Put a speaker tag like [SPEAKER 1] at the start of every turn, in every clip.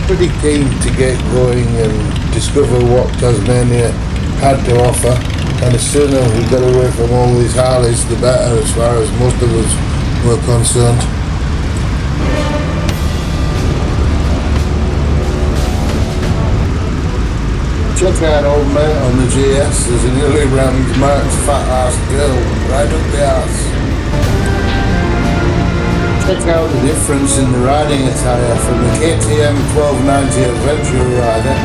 [SPEAKER 1] pretty keen to get going and discover what Tasmania had to offer, and the sooner we got away from all these Harleys the better, as far as most of us were concerned. Check out old mate on the GS. There's a newly rammed Mark's fat ass girl right up the arse. Check out the difference in the riding attire from the KTM 1290 adventure rider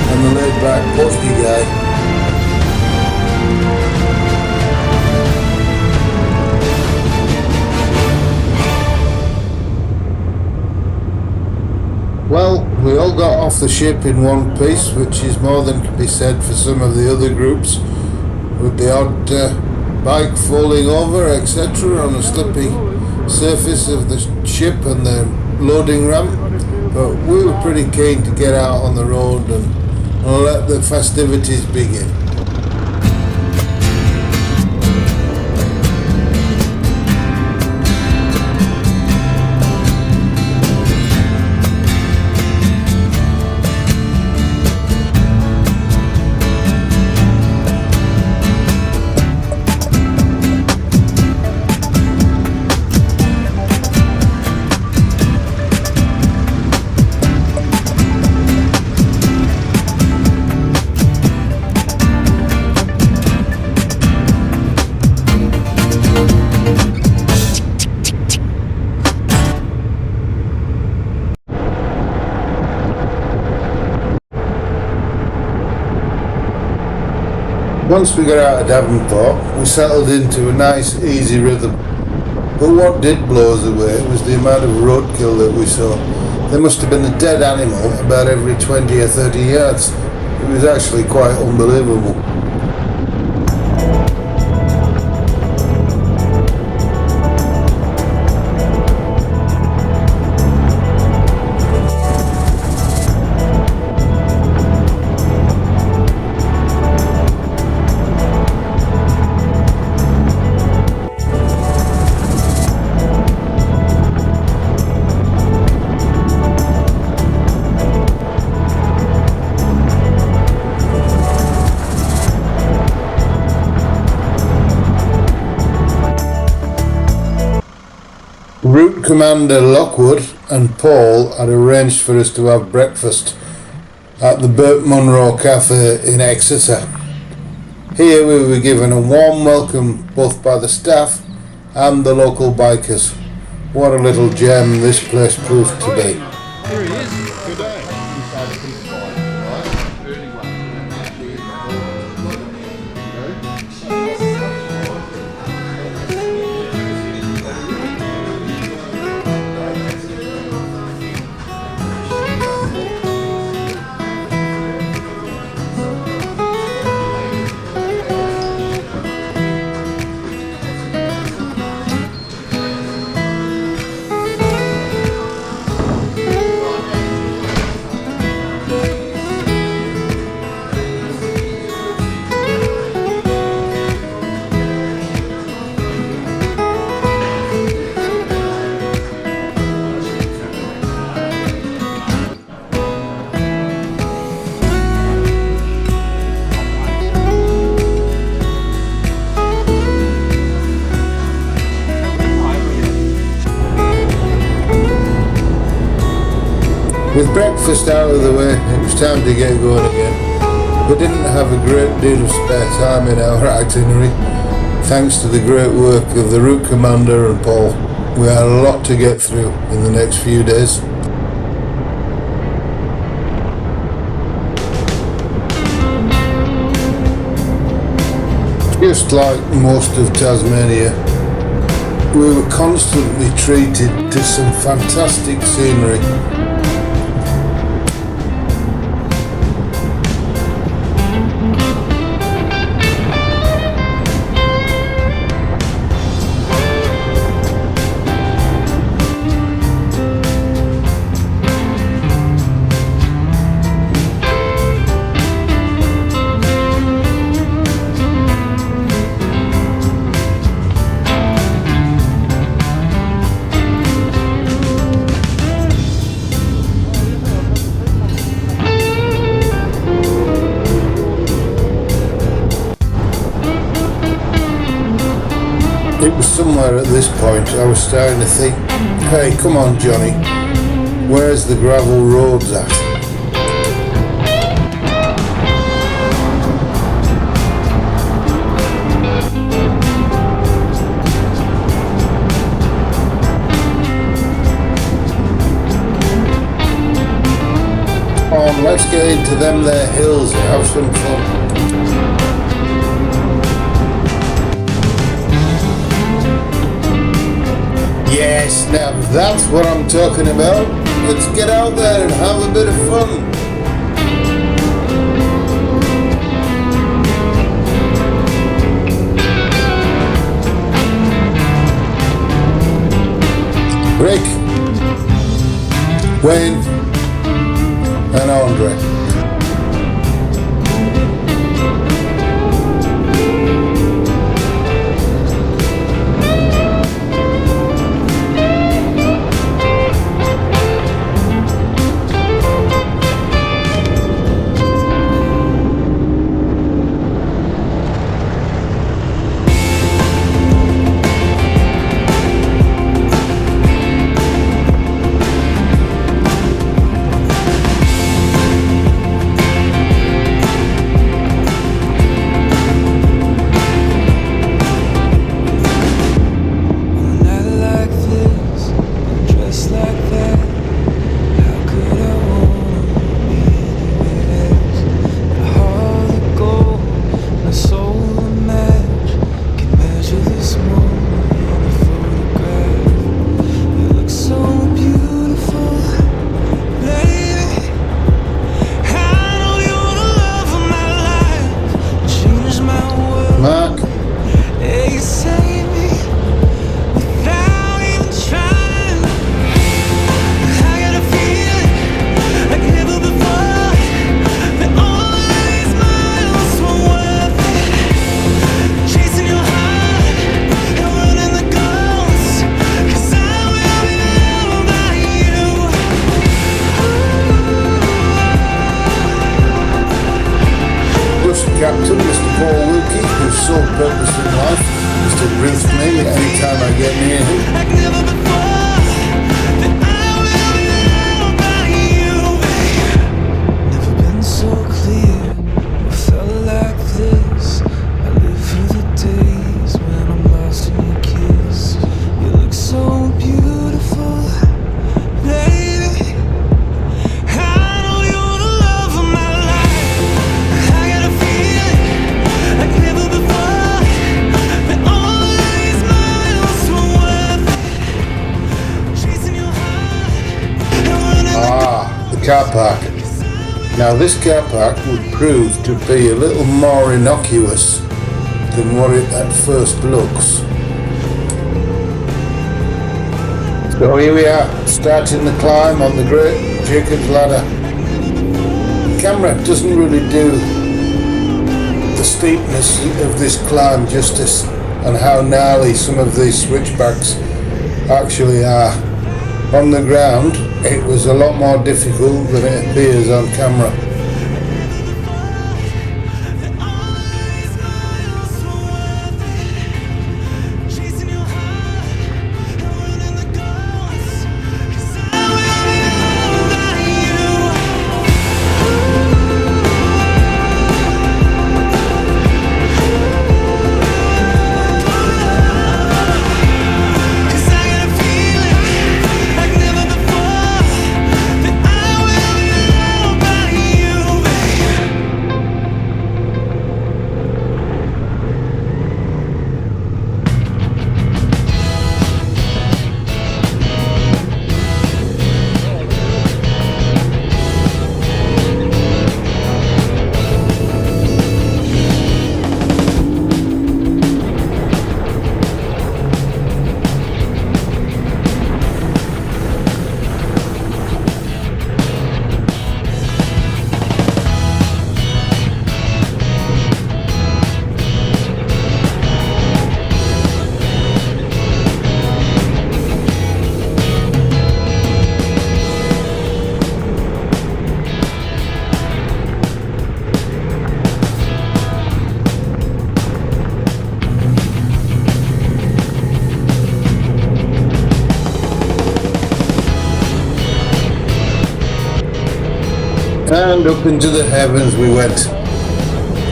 [SPEAKER 1] and the laid back postie guy. Well, we all got off the ship in one piece, which is more than can be said for some of the other groups, with the odd bike falling over, etc. on a slippy surface of the ship and the loading ramp. But we were pretty keen to get out on the road and let the festivities begin. Once we got out of Davonport, we settled into a nice, easy rhythm. But what did blow us away was the amount of roadkill that we saw. There must have been a dead animal about every 20 or 30 yards. It was actually quite unbelievable. Route Commander Lockwood and Paul had arranged for us to have breakfast at the Burt Munro Cafe in Exeter. Here we were given a warm welcome both by the staff and the local bikers. What a little gem this place proved to be.
[SPEAKER 2] Here he is. Good day.
[SPEAKER 1] With breakfast out of the way, it was time to get going again. We didn't have a great deal of spare time in our itinerary, thanks to the great work of the route commander and Paul. We had a lot to get through in the next few days. Just like most of Tasmania, we were constantly treated to some fantastic scenery. somewhere at this point I was starting to think, hey, come on Johnny, where's the gravel roads at? Let's get into them there hills and have some fun. Yes, now that's what I'm talking about. Let's get out there and have a bit of fun. Rick, Wayne, and Andre. Captain, Mr. Paul Wilkie, whose sole purpose in life is to roost me anytime I get near him.
[SPEAKER 3] Like never before, that I will know about you, babe. Never been so clear, or felt like this. I live for the days when I'm lost in your kiss. You look so beautiful, baby. I know you're the love of my life. I got a feeling like never before, that all these miles were worth it. Chasing your heart and running
[SPEAKER 1] The car park. Now this car park would prove to be a little more innocuous than what it at first looks. So here we are, starting the climb on the Great Jacob's Ladder. The camera doesn't really do the steepness of this climb justice and how gnarly some of these switchbacks actually are. On the ground, it was a lot more difficult than it appears on camera.
[SPEAKER 3] chasing your heart and running the ghosts. 'Cause I will know Cause I got a feeling like never before, that I will know about you.
[SPEAKER 1] and up into the heavens we went.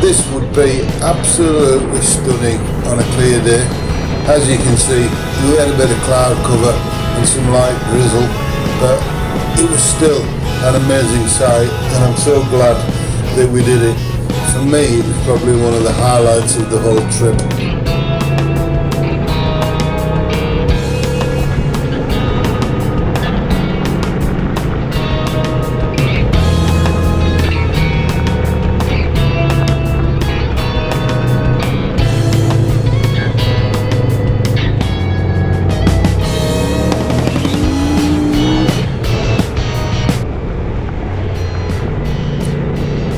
[SPEAKER 1] This would be absolutely stunning on a clear day. As you can see, we had a bit of cloud cover and some light drizzle, but it was still an amazing sight, and I'm so glad that we did it. For me, it was probably one of the highlights of the whole trip.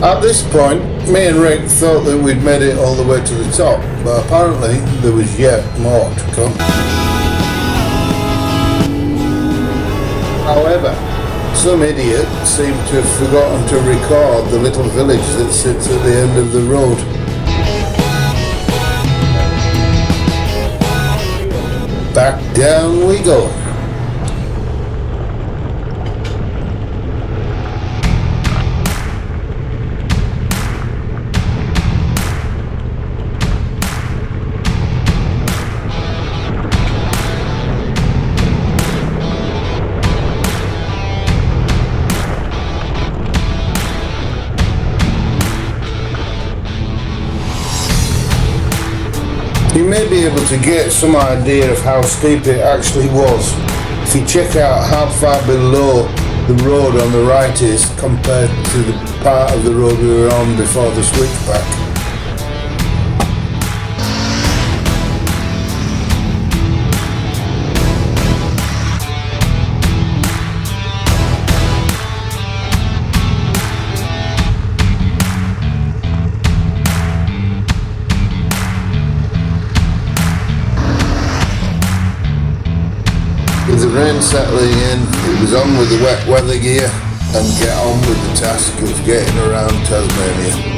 [SPEAKER 1] At this point, me and Rick thought that we'd made it all the way to the top, but apparently there was yet more to come. However, some idiot seemed to have forgotten to record the little village that sits at the end of the road. Back down we go. You may be able to get some idea of how steep it actually was if you check out how far below the road on the right is compared to the part of the road we were on before the switchback. With the rain settling in, it was on with the wet weather gear and get on with the task of getting around Tasmania.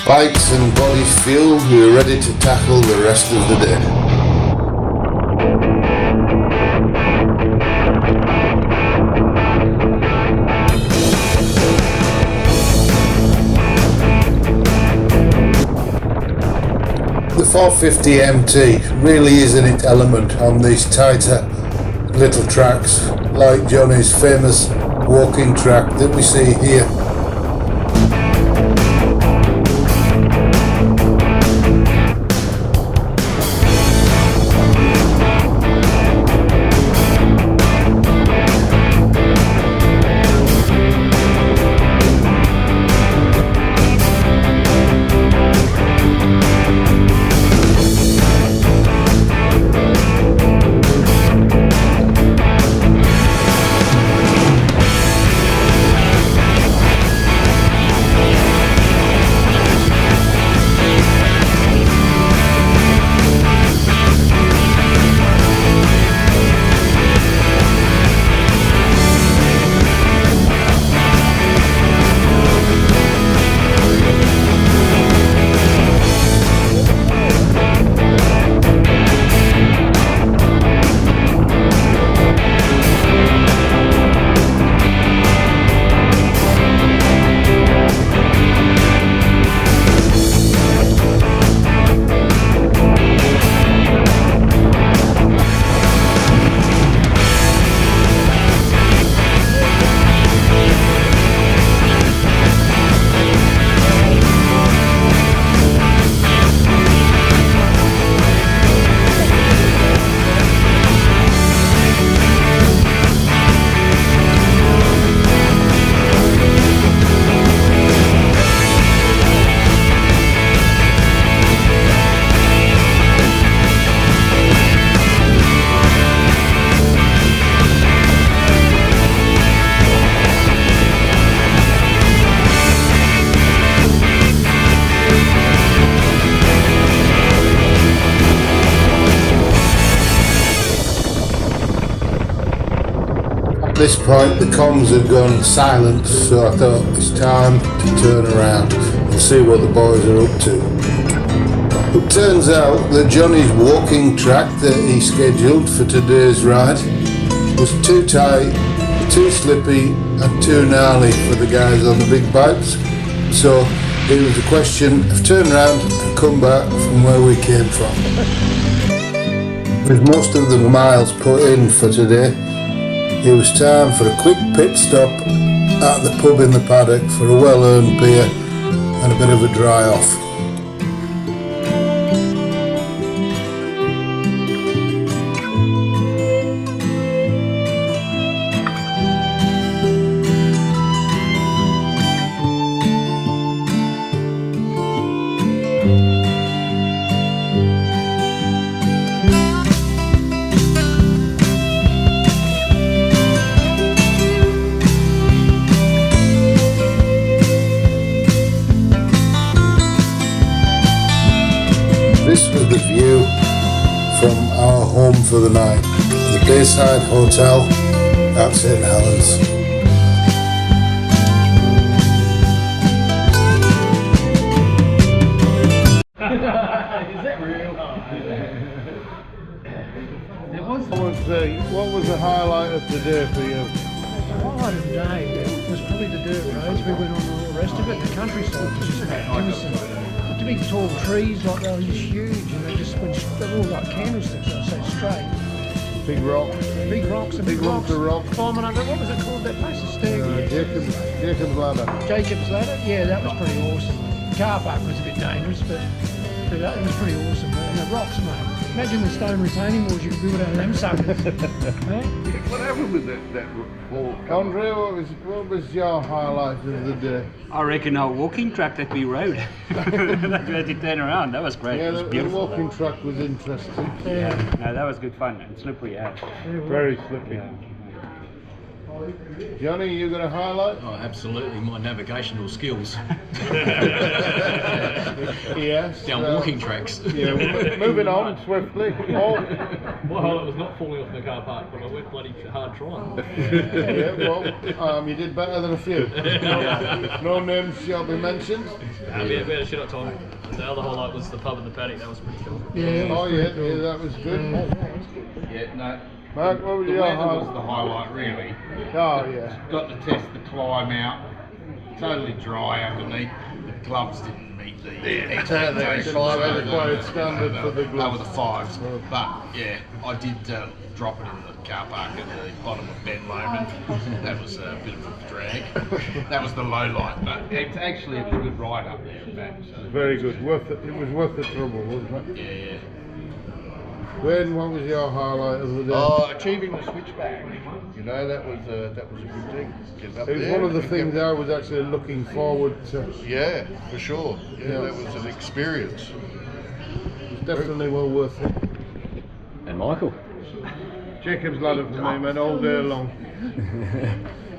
[SPEAKER 1] Bikes and bodies fueled, we were ready to tackle the rest of the day. The 450 MT really is in its element on these tighter little tracks, like Johnny's famous walking track that we see here. this point the comms had gone silent, so I thought it's time to turn around and see what the boys are up to. It turns out that Johnny's walking track that he scheduled for today's ride was too tight, too slippy and too gnarly for the guys on the big bikes, so it was a question of turn around and come back from where we came from. With most of the miles put in for today, it was time for a quick pit stop at the pub in the paddock for a well-earned beer and a bit of a dry off. This was the view from our home for the night, the Bayside Hotel at St Helens.
[SPEAKER 2] Is that real? It was.
[SPEAKER 4] What was the highlight of the day for you?
[SPEAKER 5] The highlight of the day was probably the dirt roads. We went on all the rest of it. The countryside was just magnificent. The big tall trees, like they were just huge, and they just went, they were all like candlesticks, they were so straight.
[SPEAKER 4] Big rocks.
[SPEAKER 5] Big rocks and
[SPEAKER 4] Big lumps of rock.
[SPEAKER 5] Climbing under, what was it called, that place? The stag?
[SPEAKER 4] Jacob's Ladder.
[SPEAKER 5] Jacob's Ladder? Yeah, that was pretty awesome. The car park was a bit dangerous, but it was pretty awesome. And the rocks, mate. Imagine the stone retaining walls you could build out of them suckers. Eh?
[SPEAKER 4] What happened with that wall? Andre, what was your highlight of the day?
[SPEAKER 6] I reckon our walking track that we rode. That we had to turn around. That was great.
[SPEAKER 4] Yeah,
[SPEAKER 6] it was
[SPEAKER 4] the
[SPEAKER 6] beautiful.
[SPEAKER 4] walking track was interesting.
[SPEAKER 6] Yeah, no, that was good fun and slippery. Yeah.
[SPEAKER 4] Very slippy. Johnny, you got a highlight?
[SPEAKER 2] Oh, absolutely, my navigational skills.
[SPEAKER 4] Yes.
[SPEAKER 2] Down walking tracks.
[SPEAKER 4] Yeah, moving on swiftly. Oh.
[SPEAKER 7] My highlight was not falling off in the car park, but I went bloody hard trying.
[SPEAKER 4] Yeah, well, you did better than a few. No names shall be mentioned.
[SPEAKER 7] We had a shit up time. The other highlight was the pub in the paddock. That was pretty cool.
[SPEAKER 5] Yeah.
[SPEAKER 4] Oh yeah, that was good.
[SPEAKER 8] Yeah, no.
[SPEAKER 4] Mark, what was
[SPEAKER 8] The
[SPEAKER 4] your
[SPEAKER 8] weather
[SPEAKER 4] highlight?
[SPEAKER 8] was the highlight, really.
[SPEAKER 4] Oh yeah.
[SPEAKER 8] Got to test the climb out. Totally dry underneath. The gloves didn't meet the expectations.
[SPEAKER 4] Quite standard for the
[SPEAKER 8] They were
[SPEAKER 4] gloves.
[SPEAKER 8] the fives. But yeah, I did drop it in the car park at the bottom of Ben Lomond. That was a bit of a drag. That was the low light, but it was a good ride up there and back. So.
[SPEAKER 4] Very good. Worth it. It was worth the trouble, wasn't it?
[SPEAKER 8] Yeah.
[SPEAKER 4] Gwen, what was your highlight of the day?
[SPEAKER 9] Achieving the switchback. You know, that was a good thing. Getting up
[SPEAKER 4] It was
[SPEAKER 9] there
[SPEAKER 4] one of the
[SPEAKER 9] and
[SPEAKER 4] things I was actually looking forward to.
[SPEAKER 9] Yeah, for sure.
[SPEAKER 4] Yeah.
[SPEAKER 9] That was an experience.
[SPEAKER 4] It's definitely well worth it.
[SPEAKER 6] And Michael.
[SPEAKER 4] Jacob's Ladder for me, man, all day long.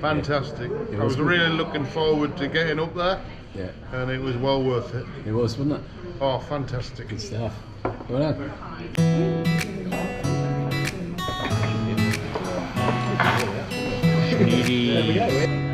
[SPEAKER 4] Fantastic. I was really looking forward to getting up there.
[SPEAKER 6] Yeah.
[SPEAKER 4] And it was well worth it.
[SPEAKER 6] It was, wasn't it?
[SPEAKER 4] Oh, fantastic.
[SPEAKER 6] Good stuff. Well done.
[SPEAKER 5] There we go.